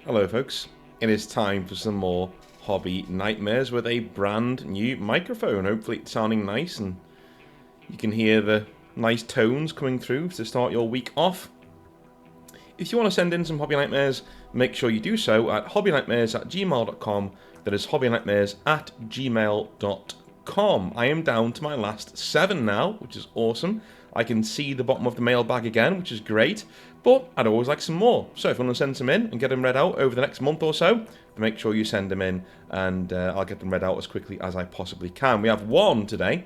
Hello folks, it is time for some more hobby nightmares with a brand new microphone. Hopefully it's sounding nice and you can hear the nice tones coming through to start your week off. If you want to send in some hobby nightmares, make sure you do so at hobbynightmares@gmail.com. That is hobbynightmares@gmail.com. I am down to my last 7 now, which is awesome. I can see the bottom of the mailbag again, which is great, but I'd always like some more. So if you want to send some in and get them read out over the next month or so, make sure you send them in and I'll get them read out as quickly as I possibly can. We have one today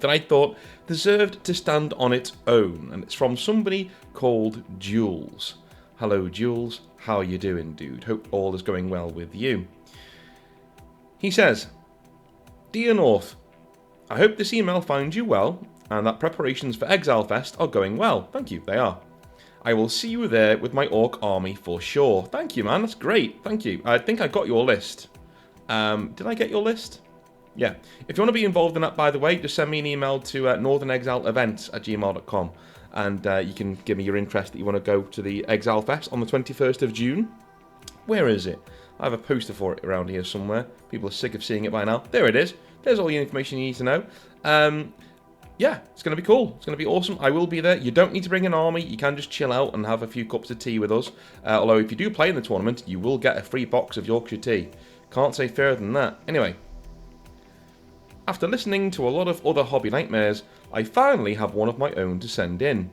that I thought deserved to stand on its own, and it's from somebody called Jules. Hello Jules, how are you doing, dude? Hope all is going well with you. He says, Dear North, I hope this email finds you well and that preparations for Exile Fest are going well. Thank you, they are. I will see you there with my orc army for sure. Thank you, man, that's great, thank you. I think I got your list. Did I get your list? Yeah. If you want to be involved in that, by the way, just send me an email to northernexileevents@gmail.com and you can give me your interest that you want to go to the Exile Fest on the 21st of June. Where is it? I have a poster for it around here somewhere. People are sick of seeing it by now. There it is. There's all the information you need to know. Yeah, it's going to be cool. It's going to be awesome. I will be there. You don't need to bring an army. You can just chill out and have a few cups of tea with us. Although if you do play in the tournament, you will get a free box of Yorkshire tea. Can't say fairer than that. Anyway, after listening to a lot of other hobby nightmares, I finally have one of my own to send in.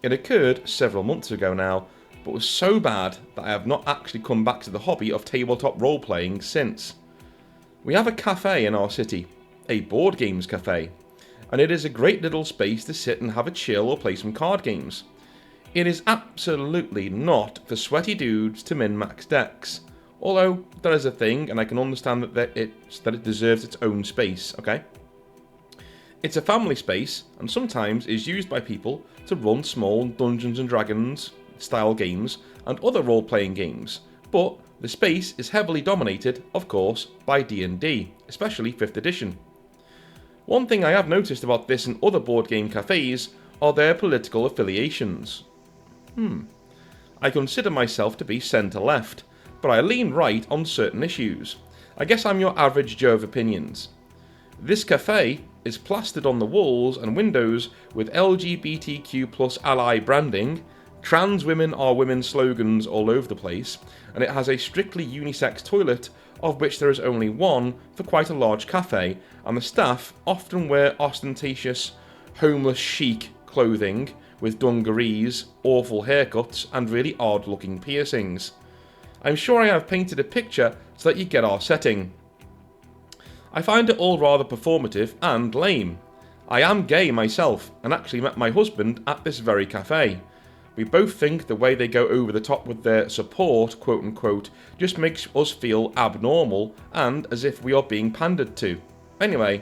It occurred several months ago now, but was so bad that I have not actually come back to the hobby of tabletop role-playing since. We have a cafe in our city, a board games cafe, and it is a great little space to sit and have a chill or play some card games. It is absolutely not for sweaty dudes to min-max decks, although that is a thing and I can understand that it deserves its own space, okay? It's a family space and sometimes is used by people to run small Dungeons and Dragons style games and other role-playing games, but the space is heavily dominated, of course, by D&D, especially 5th edition. One thing I have noticed about this and other board game cafes are their political affiliations. I consider myself to be centre-left, but I lean right on certain issues. I guess I'm your average Joe of opinions. This cafe is plastered on the walls and windows with LGBTQ+ ally branding, trans women are women slogans all over the place, and it has a strictly unisex toilet, of which there is only one for quite a large cafe, and the staff often wear ostentatious, homeless chic clothing with dungarees, awful haircuts, and really odd looking piercings. I'm sure I have painted a picture so that you get our setting. I find it all rather performative and lame. I am gay myself, and actually met my husband at this very cafe. We both think the way they go over the top with their support, quote unquote, just makes us feel abnormal and as if we are being pandered to. Anyway,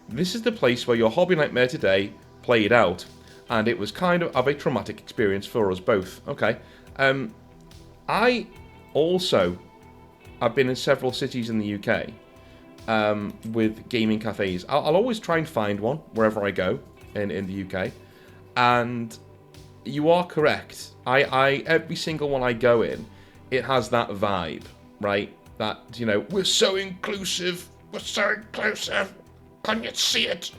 this is the place where your hobby nightmare today played out, and it was kind of a traumatic experience for us both. Okay, I also have been in several cities in the UK with gaming cafes. I'll always try and find one wherever I go in the UK, and you are correct. Every single one I go in, it has that vibe, right? That, you know, we're so inclusive. We're so inclusive. Can you see it?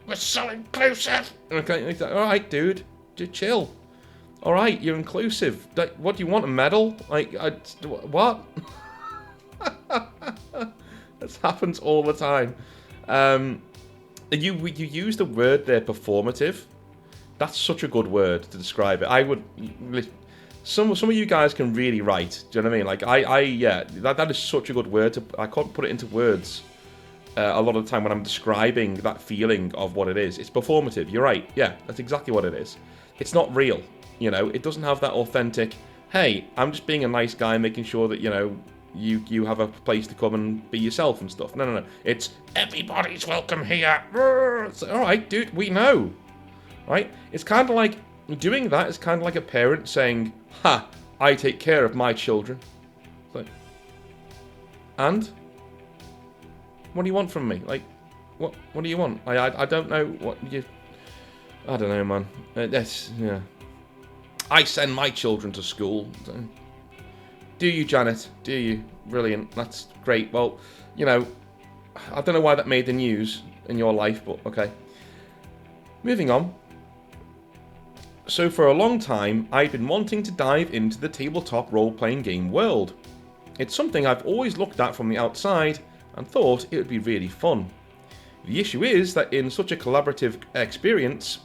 We're so inclusive. Okay, all right, dude, just chill. All right, you're inclusive. Like, what do you want? A medal? Like, what? This happens all the time. You use the word there, performative. That's such a good word to describe it. I would. Some of you guys can really write. Do you know what I mean? Like yeah, that is such a good word. I can't put it into words. A lot of the time when I'm describing that feeling of what it is, it's performative. You're right. Yeah, that's exactly what it is. It's not real. You know, it doesn't have that authentic. Hey, I'm just being a nice guy, making sure that you have a place to come and be yourself and stuff. No. It's everybody's welcome here. It's all right, dude. We know. Right? It's kind of like, doing that is kind of like a parent saying, ha, I take care of my children. It's like, and? What do you want from me? Like, what do you want? I don't know what you... I don't know, man. Yeah. I send my children to school. Do you, Janet? Do you? Brilliant. That's great. Well, you know, I don't know why that made the news in your life, but okay. Moving on. So for a long time, I've been wanting to dive into the tabletop role-playing game world. It's something I've always looked at from the outside and thought it would be really fun. The issue is that in such a collaborative experience,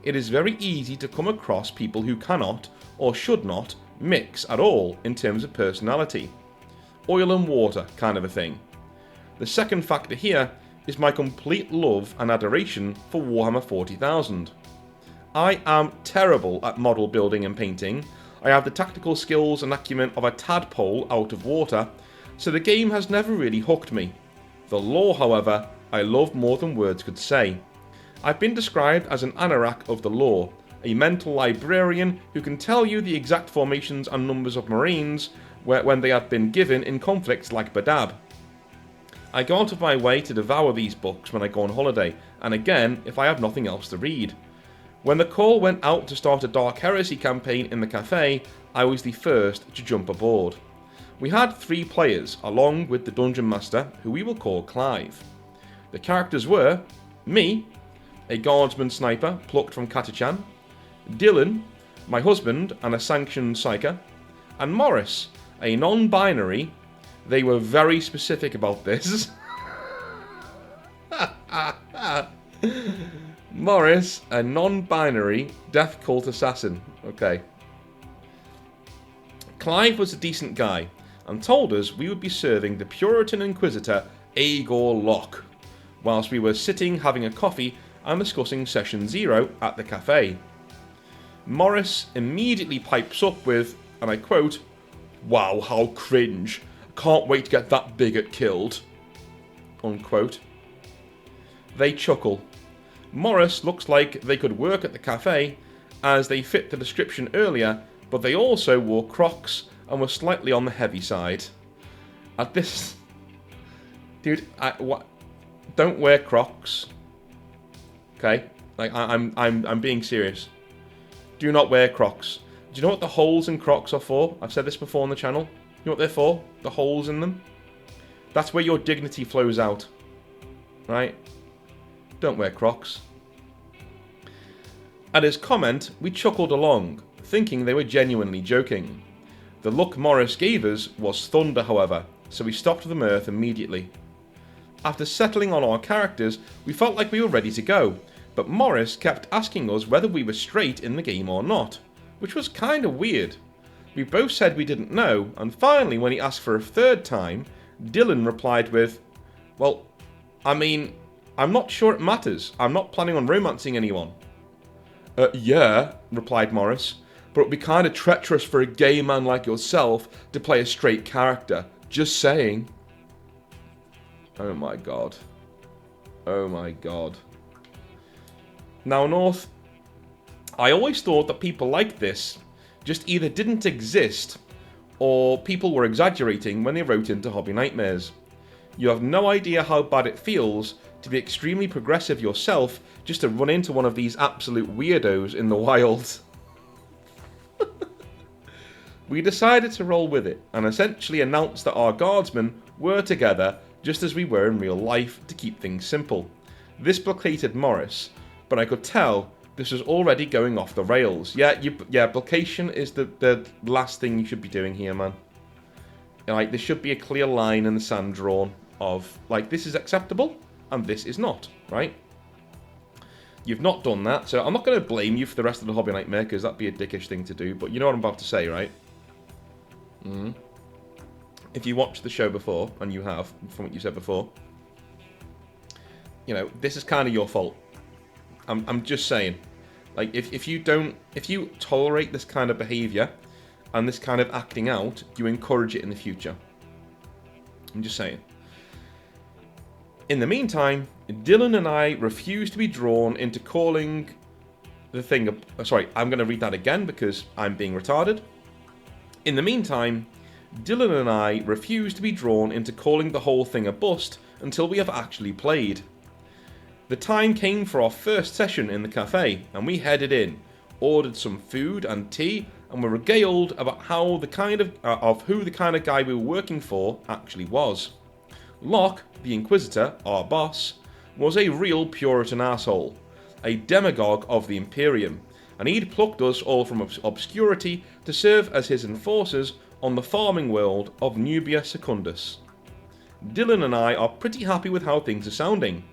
it is very easy to come across people who cannot, or should not, mix at all in terms of personality. Oil and water kind of a thing. The second factor here is my complete love and adoration for Warhammer 40,000. I am terrible at model building and painting. I have the tactical skills and acumen of a tadpole out of water, so the game has never really hooked me. The lore, however, I love more than words could say. I've been described as an anorak of the lore, a mental librarian who can tell you the exact formations and numbers of Marines when they have been given in conflicts like Badab. I go out of my way to devour these books when I go on holiday, and again if I have nothing else to read. When the call went out to start a Dark Heresy campaign in the cafe, I was the first to jump aboard. We had 3 players, along with the Dungeon Master, who we will call Clive. The characters were me, a guardsman sniper plucked from Katachan, Dylan, my husband and a sanctioned psyker, and Morris, a non-binary. They were very specific about this. Morris, a non-binary death cult assassin. Okay. Clive was a decent guy and told us we would be serving the Puritan Inquisitor Aegor Locke whilst we were sitting having a coffee and discussing Session 0 at the cafe. Morris immediately pipes up with, and I quote, "Wow, how cringe. Can't wait to get that bigot killed." Unquote. They chuckle. Morris looks like they could work at the cafe, as they fit the description earlier, but they also wore Crocs and were slightly on the heavy side. At this... Dude, don't wear Crocs. Okay? Like, I'm being serious. Do not wear Crocs. Do you know what the holes in Crocs are for? I've said this before on the channel. You know what they're for? The holes in them? That's where your dignity flows out. Right? Don't wear Crocs. At his comment, we chuckled along, thinking they were genuinely joking. The look Morris gave us was thunder, however, so we stopped the mirth immediately. After settling on our characters, we felt like we were ready to go, but Morris kept asking us whether we were straight in the game or not, which was kinda weird. We both said we didn't know, and finally when he asked for a third time, Dylan replied with, "Well, I mean, I'm not sure it matters. I'm not planning on romancing anyone." Yeah, replied Morris, but it'd be kinda treacherous for a gay man like yourself to play a straight character. Just saying. Oh my god. Oh my god. Now, North, I always thought that people like this just either didn't exist or people were exaggerating when they wrote into Hobby Nightmares. You have no idea how bad it feels to be extremely progressive yourself just to run into one of these absolute weirdos in the wild. We decided to roll with it and essentially announced that our guardsmen were together just as we were in real life to keep things simple. This placated Morris, but I could tell this was already going off the rails. Yeah, placation is the last thing you should be doing here, man. Like, there should be a clear line in the sand drawn of, like, this is acceptable and this is not, right? You've not done that, so I'm not going to blame you for the rest of the Hobby Nightmare, because that'd be a dickish thing to do, but you know what I'm about to say, right? If you watched the show before, and you have, from what you said before, you know, this is kind of your fault. I'm just saying. Like, if you tolerate this kind of behaviour, and this kind of acting out, you encourage it in the future. I'm just saying. In the meantime, Dylan and I refuse to be drawn into calling the thing... Sorry, I'm going to read that again because I'm being retarded. In the meantime, Dylan and I refuse to be drawn into calling the whole thing a bust until we have actually played. The time came for our first session in the cafe, and we headed in, ordered some food and tea, and were regaled about how the kind of who the kind of guy we were working for actually was. Locke, the Inquisitor, our boss, was a real Puritan asshole, a demagogue of the Imperium, and he'd plucked us all from obscurity to serve as his enforcers on the farming world of Nubia Secundus. Dylan and I are pretty happy with how things are sounding.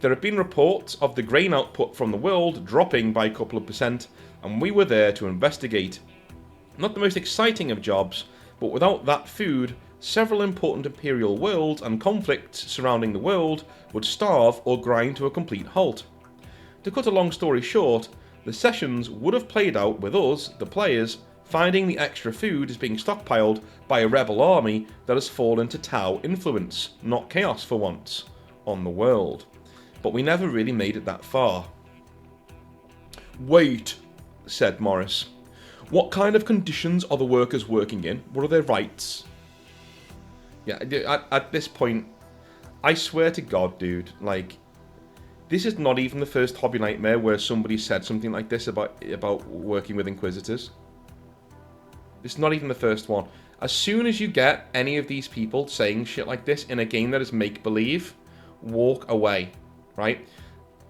There have been reports of the grain output from the world dropping by a couple of percent, and we were there to investigate. Not the most exciting of jobs, but without that food, several important Imperial worlds and conflicts surrounding the world would starve or grind to a complete halt. To cut a long story short, the sessions would have played out with us, the players, finding the extra food is being stockpiled by a rebel army that has fallen to Tau influence, not chaos for once, on the world. But we never really made it that far. "Wait," said Morris. "What kind of conditions are the workers working in? What are their rights?" Yeah, at this point, I swear to God, dude, like, this is not even the first Hobby Nightmare where somebody said something like this about working with Inquisitors. It's not even the first one. As soon as you get any of these people saying shit like this in a game that is make-believe, walk away. Right?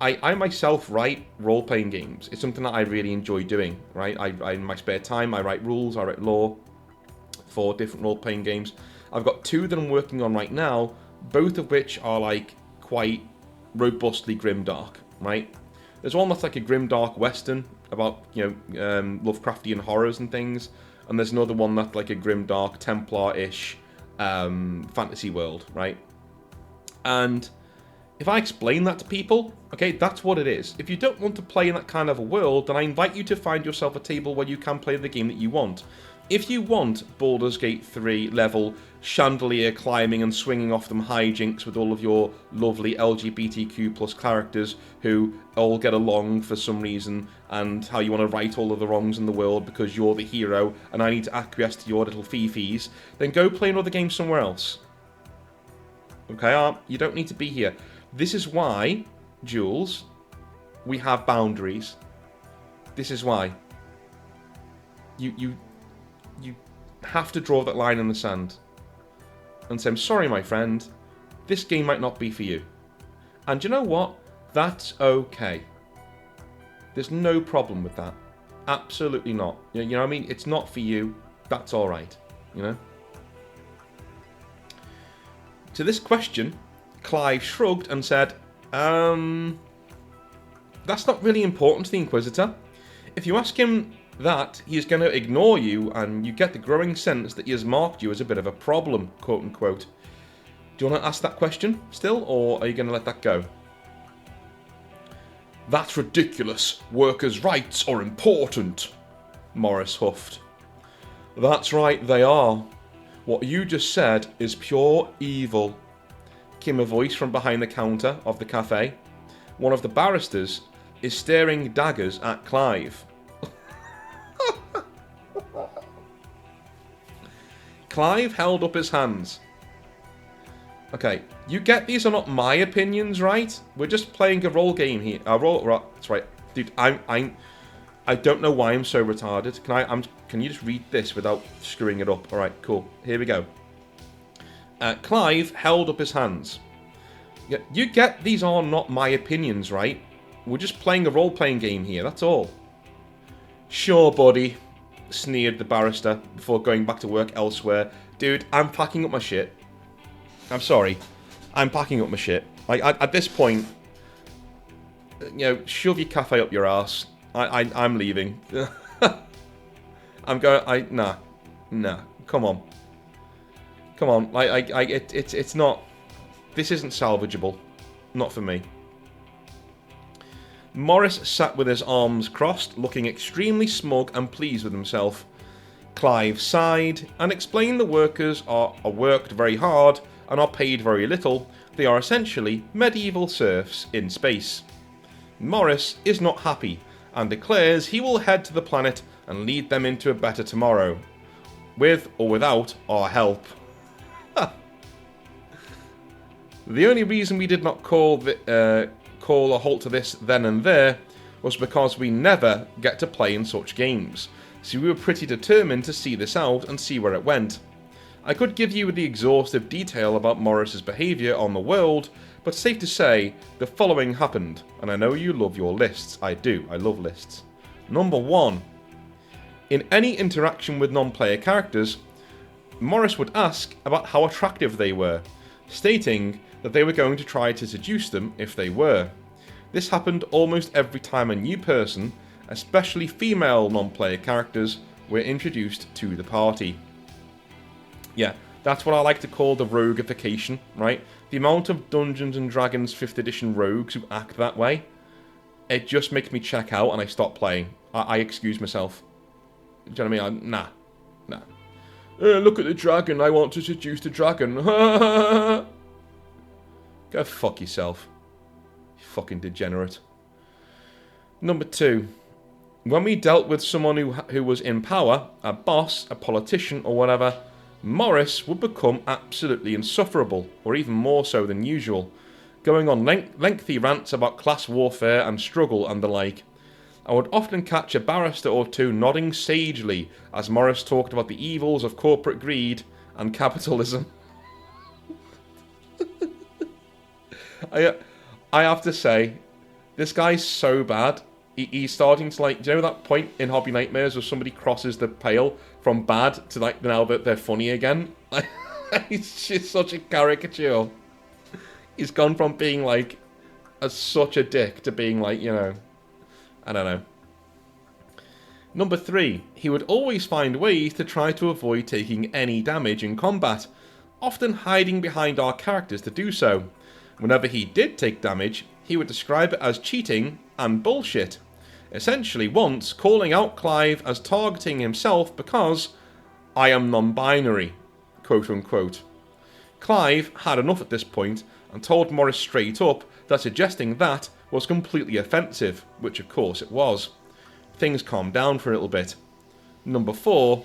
I myself write role-playing games. It's something that I really enjoy doing, right? In my spare time, I write rules, I write lore for different role-playing games. I've got 2 that I'm working on right now, both of which are like quite robustly grimdark, right? There's one that's like a grimdark western about, Lovecraftian horrors and things, and there's another one that's like a grimdark Templar-ish fantasy world, right? And if I explain that to people, okay, that's what it is. If you don't want to play in that kind of a world, then I invite you to find yourself a table where you can play the game that you want. If you want Baldur's Gate 3 level chandelier climbing and swinging off them hijinks with all of your lovely LGBTQ plus characters who all get along for some reason, and how you want to right all of the wrongs in the world because you're the hero and I need to acquiesce to your little fifis, then go play another game somewhere else. Okay, you don't need to be here. This is why, Jules, we have boundaries. This is why. You have to draw that line in the sand and say, "I'm sorry, my friend, this game might not be for you." And you know what? That's okay. There's no problem with that. Absolutely not. You know what I mean? It's not for you. That's all right. You know? To this question, Clive shrugged and said, that's not really important to the Inquisitor. If you ask him that, he is going to ignore you, and you get the growing sense that he has marked you as a bit of a problem, quote unquote. Do you want to ask that question still, or are you going to let that go? "That's ridiculous. Workers' rights are important," Morris huffed. "That's right, they are. What you just said is pure evil," came a voice from behind the counter of the cafe. One of the barristers is staring daggers at Clive. Clive held up his hands. "Okay, you get these are not my opinions, right? We're just playing a role game here. That's right, dude. I don't know why I'm so retarded. Can you just read this without screwing it up? All right, cool. Here we go. Clive held up his hands. "Yeah, you get these are not my opinions, right? We're just playing a role-playing game here. That's all." "Sure, buddy," sneered the barrister before going back to work elsewhere. "Dude, I'm packing up my shit. I'm sorry. I'm packing up my shit. Like, at this point, shove your cafe up your arse. I'm leaving. I'm going. Nah. Come on. It's not. This isn't salvageable. Not for me." Morris sat with his arms crossed, looking extremely smug and pleased with himself. Clive sighed and explained the workers are worked very hard and are paid very little. They are essentially medieval serfs in space. Morris is not happy and declares he will head to the planet and lead them into a better tomorrow, with or without our help. The only reason we did not call a halt to this then and there was because we never get to play in such games, so we were pretty determined to see this out and see where it went. I could give you the exhaustive detail about Morris's behaviour on the world, but safe to say, the following happened, and I know you love your lists. I do, I love lists. Number 1. In any interaction with non-player characters, Morris would ask about how attractive they were, stating that they were going to try to seduce them if they were. This happened almost every time a new person, especially female non-player characters, were introduced to the party. Yeah, that's what I like to call the roguification, right? The amount of Dungeons & Dragons 5th edition rogues who act that way, it just makes me check out and I stop playing. I excuse myself. Do you know what I mean? Nah. Look at the dragon, I want to seduce the dragon. Go fuck yourself. You fucking degenerate. Number 2. When we dealt with someone who was in power, a boss, a politician or whatever, Morris would become absolutely insufferable, or even more so than usual, going on lengthy rants about class warfare and struggle and the like. I would often catch a barrister or two nodding sagely as Morris talked about the evils of corporate greed and capitalism. I have to say, this guy's so bad. He's starting to, like, do you know that point in Hobby Nightmares where somebody crosses the pale from bad to, like, now that they're funny again? He's just such a caricature. He's gone from being, like, such a dick to being, like, you know, I don't know. Number 3. He would always find ways to try to avoid taking any damage in combat, often hiding behind our characters to do so. Whenever he did take damage, he would describe it as cheating and bullshit, essentially once calling out Clive as targeting himself because I am non-binary, quote unquote. Clive had enough at this point and told Morris straight up that suggesting that was completely offensive, which of course it was. Things calmed down for a little bit. Number 4.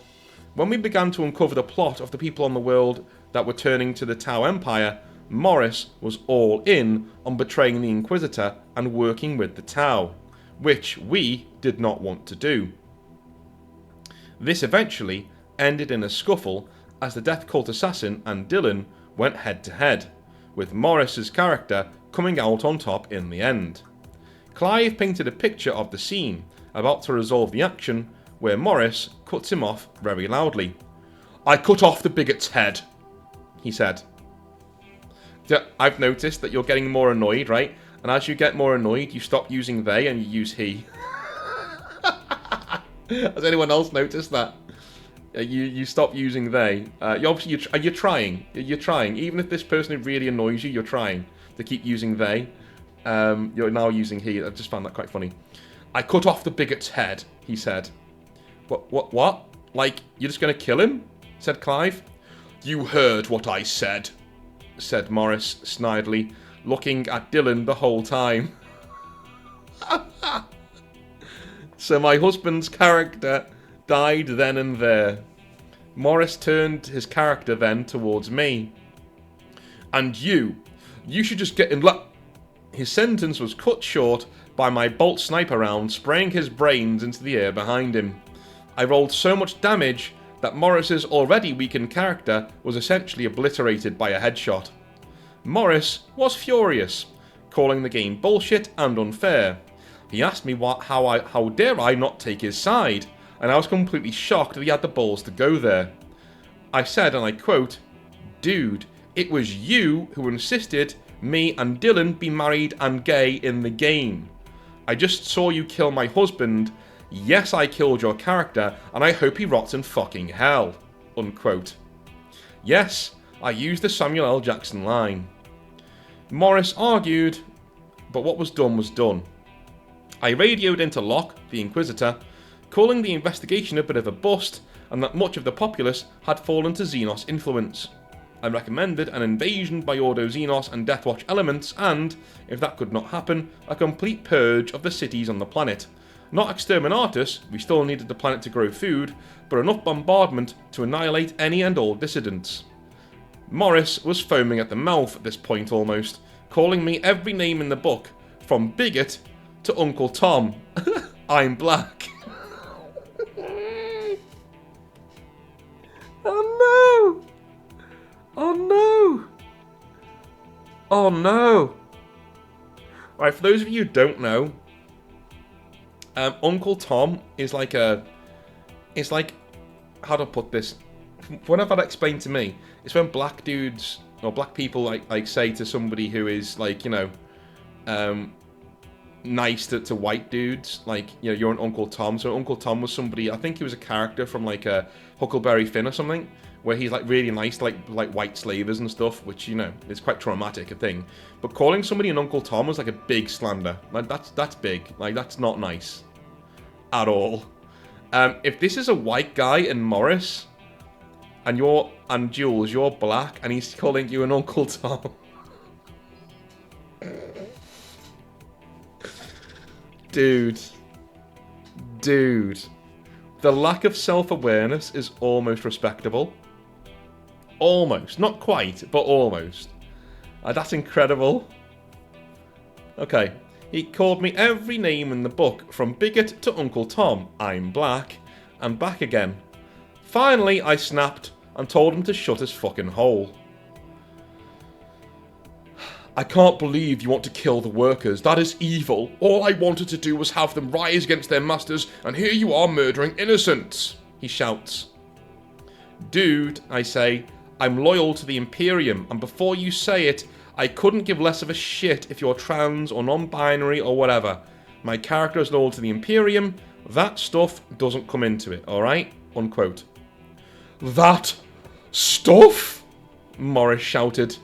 When we began to uncover the plot of the people on the world that were turning to the Tau Empire, Morris was all in on betraying the Inquisitor and working with the Tau, which we did not want to do. This eventually ended in a scuffle as the Death Cult assassin and Dylan went head to head, with Morris's character coming out on top in the end. Clive painted a picture of the scene, about to resolve the action, where Morris cuts him off very loudly. "I cut off the bigot's head," he said. I've noticed that you're getting more annoyed, right? And as you get more annoyed, you stop using they and you use he. Has anyone else noticed that? You stop using they. You're trying. You're trying. Even if this person really annoys you, you're trying to keep using they. You're now using he. I just found that quite funny. "I cut off the bigot's head," he said. What? Like, you're just going to kill him? Said Clive. "You heard what I said," said Morris snidely, looking at Dylan the whole time. So my husband's character died then and there. Morris turned his character then towards me. "And you should just get in His sentence was cut short by my bolt sniper round spraying his brains into the air behind him. I rolled so much damage that Morris's already weakened character was essentially obliterated by a headshot. Morris was furious, calling the game bullshit and unfair. He asked me how dare I not take his side, and I was completely shocked that he had the balls to go there. I said, and I quote, "Dude, it was you who insisted me and Dylan be married and gay in the game. I just saw you kill my husband. Yes, I killed your character, and I hope he rots in fucking hell." Unquote. Yes, I used the Samuel L. Jackson line. Morris argued, but what was done was done. I radioed into Locke, the Inquisitor, calling the investigation a bit of a bust, and that much of the populace had fallen to Xenos influence. I recommended an invasion by Ordo Xenos and Deathwatch elements and, if that could not happen, a complete purge of the cities on the planet. Not exterminatus, we still needed the planet to grow food, but enough bombardment to annihilate any and all dissidents. Morris was foaming at the mouth at this point almost, calling me every name in the book, from bigot to Uncle Tom, I'm black. Oh no! Oh no! Oh no! Right, for those of you who don't know, Uncle Tom is like it's like, how to put this? When I've had it explained to me, it's when black dudes or black people like say to somebody who is like, you know, nice to white dudes, like, you know, you're an Uncle Tom. So Uncle Tom was somebody, I think he was a character from like a Huckleberry Finn or something, where he's like really nice to like white slavers and stuff, which, you know, is quite traumatic a thing. But calling somebody an Uncle Tom was like a big slander. Like that's big. Like that's not nice at all. If this is a white guy and Morris, and Jules, you're black, and he's calling you an Uncle Tom. Dude. The lack of self-awareness is almost respectable. Almost. Not quite, but almost. That's incredible. Okay. He called me every name in the book, from bigot to Uncle Tom. I'm black. And back again. Finally, I snapped and told him to shut his fucking hole. I can't believe you want to kill the workers. That is evil. All I wanted to do was have them rise against their masters, and here you are murdering innocents, he shouts. Dude, I say, I'm loyal to the Imperium, and before you say it, I couldn't give less of a shit if you're trans or non-binary or whatever. My character is loyal to the Imperium. That stuff doesn't come into it, alright? Unquote. That stuff? Morris shouted.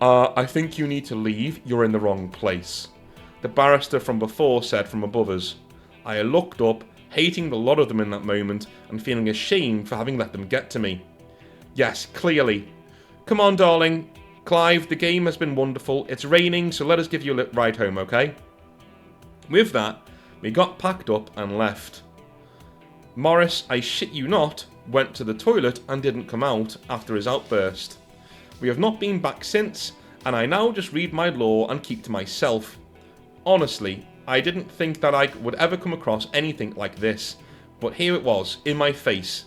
I think you need to leave. You're in the wrong place. The barrister from before said from above us. I looked up, hating the lot of them in that moment, and feeling ashamed for having let them get to me. Yes, clearly. Come on, darling. Clive, the game has been wonderful. It's raining, so let us give you a ride home, okay? With that, we got packed up and left. Morris, I shit you not, went to the toilet and didn't come out after his outburst. We have not been back since, and I now just read my lore and keep to myself. Honestly, I didn't think that I would ever come across anything like this, but here it was, in my face.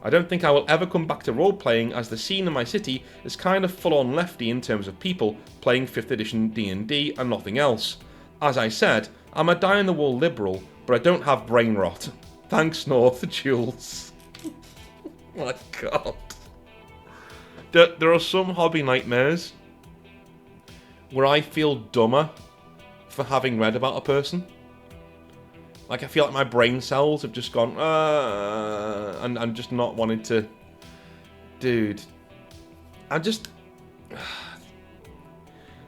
I don't think I will ever come back to role-playing, as the scene in my city is kind of full-on lefty in terms of people playing 5th edition D&D and nothing else. As I said, I'm a die-in-the-wall liberal, but I don't have brain rot. Thanks, North, Jules. My God. There are some hobby nightmares where I feel dumber for having read about a person. Like, I feel like my brain cells have just gone, and I'm just not wanting to... Dude. I just...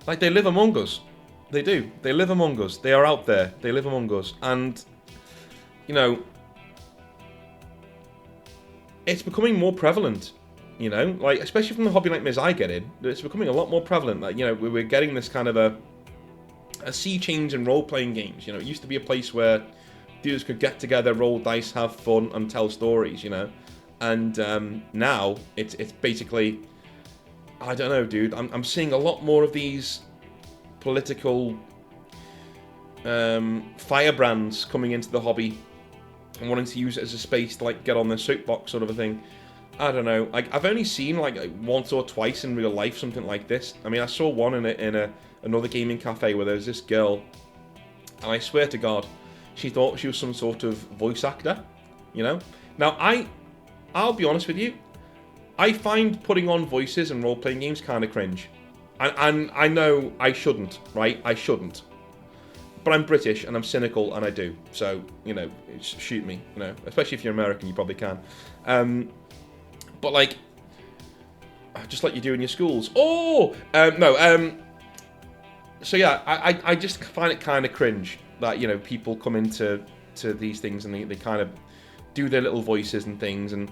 Like, they live among us. They do. They live among us. They are out there. They live among us. And, you know, it's becoming more prevalent. You know, like, especially from the hobby nightmares I get in, it's becoming a lot more prevalent. Like, you know, we're getting this kind of a sea change in role-playing games. You know, it used to be a place where dudes could get together, roll dice, have fun, and tell stories, you know. And now, it's basically, I don't know, dude. I'm seeing a lot more of these political firebrands coming into the hobby and wanting to use it as a space to, like, get on their soapbox sort of a thing. I don't know. I've only seen like once or twice in real life something like this. I mean, I saw one in another gaming cafe where there was this girl, and I swear to God, she thought she was some sort of voice actor. You know. Now I'll be honest with you. I find putting on voices in role-playing games kind of cringe, and I know I shouldn't. Right? I shouldn't. But I'm British and I'm cynical and I do. So, you know, shoot me. You know, especially if you're American, you probably can. But, like, just like you do in your schools. Oh! No. So, yeah, I just find it kind of cringe that, you know, people come into these things and they kind of do their little voices and things. And,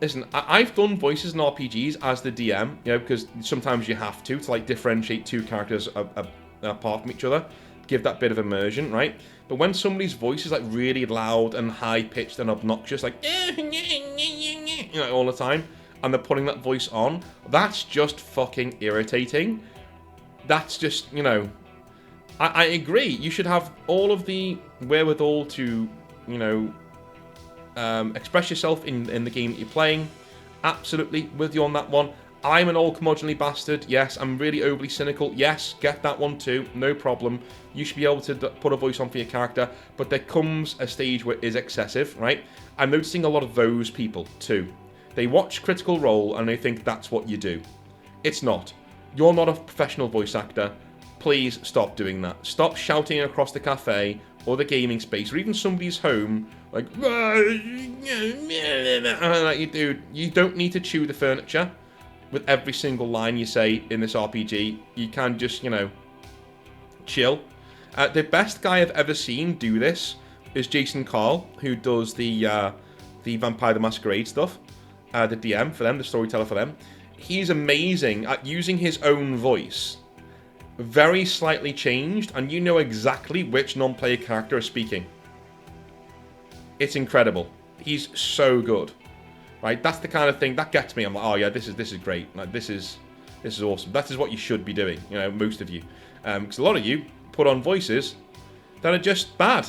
listen, I've done voices in RPGs as the DM, you know, because sometimes you have to like, differentiate two characters apart from each other. Give that bit of immersion, right? But when somebody's voice is, like, really loud and high-pitched and obnoxious, like, you know, all the time, and they're putting that voice on, that's just fucking irritating. That's just, you know, I agree. You should have all of the wherewithal to, you know, express yourself in the game that you're playing. Absolutely with you on that one. I'm an old curmudgeonly bastard. Yes, I'm really overly cynical. Yes, get that one too. No problem. You should be able to put a voice on for your character, but there comes a stage where it is excessive, right? I'm noticing a lot of those people too. They watch Critical Role and they think that's what you do. It's not. You're not a professional voice actor. Please stop doing that. Stop shouting across the cafe or the gaming space or even somebody's home like, dude, you don't need to chew the furniture with every single line you say in this RPG. You can just, you know, chill. The best guy I've ever seen do this is Jason Carl, who does the Vampire the Masquerade stuff, the DM for them, the storyteller for them. He's amazing at using his own voice, very slightly changed, and you know exactly which non-player character is speaking. It's incredible. He's so good, right? That's the kind of thing that gets me. I'm like, oh yeah, this is great. Like this is awesome. That is what you should be doing. You know, most of you, because a lot of you put on voices that are just bad.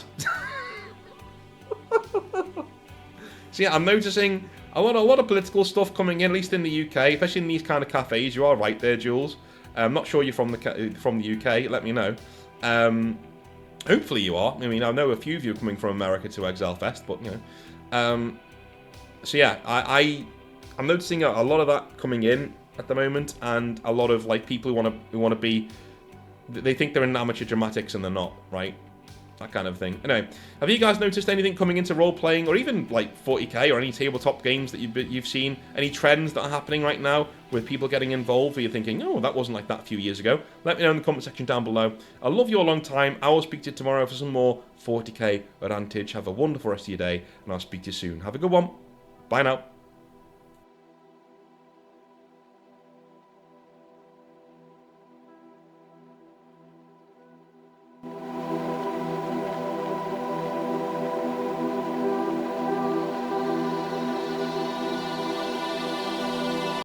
So yeah, I'm noticing a lot of political stuff coming in, at least in the UK, especially in these kind of cafes. You are right there, Jules. I'm not sure you're from the UK. Let me know. Hopefully you are. I mean, I know a few of you are coming from America to Exalfest, but you know. So yeah, I'm noticing a lot of that coming in at the moment, and a lot of like people who want to be. They think they're in amateur dramatics and they're not, right? That kind of thing. Anyway, have you guys noticed anything coming into role-playing, or even like 40k, or any tabletop games that you've seen? Any trends that are happening right now with people getting involved, where you're thinking, oh, that wasn't like that a few years ago? Let me know in the comment section down below. I love you a long time. I will speak to you tomorrow for some more 40k Advantage. Have a wonderful rest of your day, and I'll speak to you soon. Have a good one. Bye now.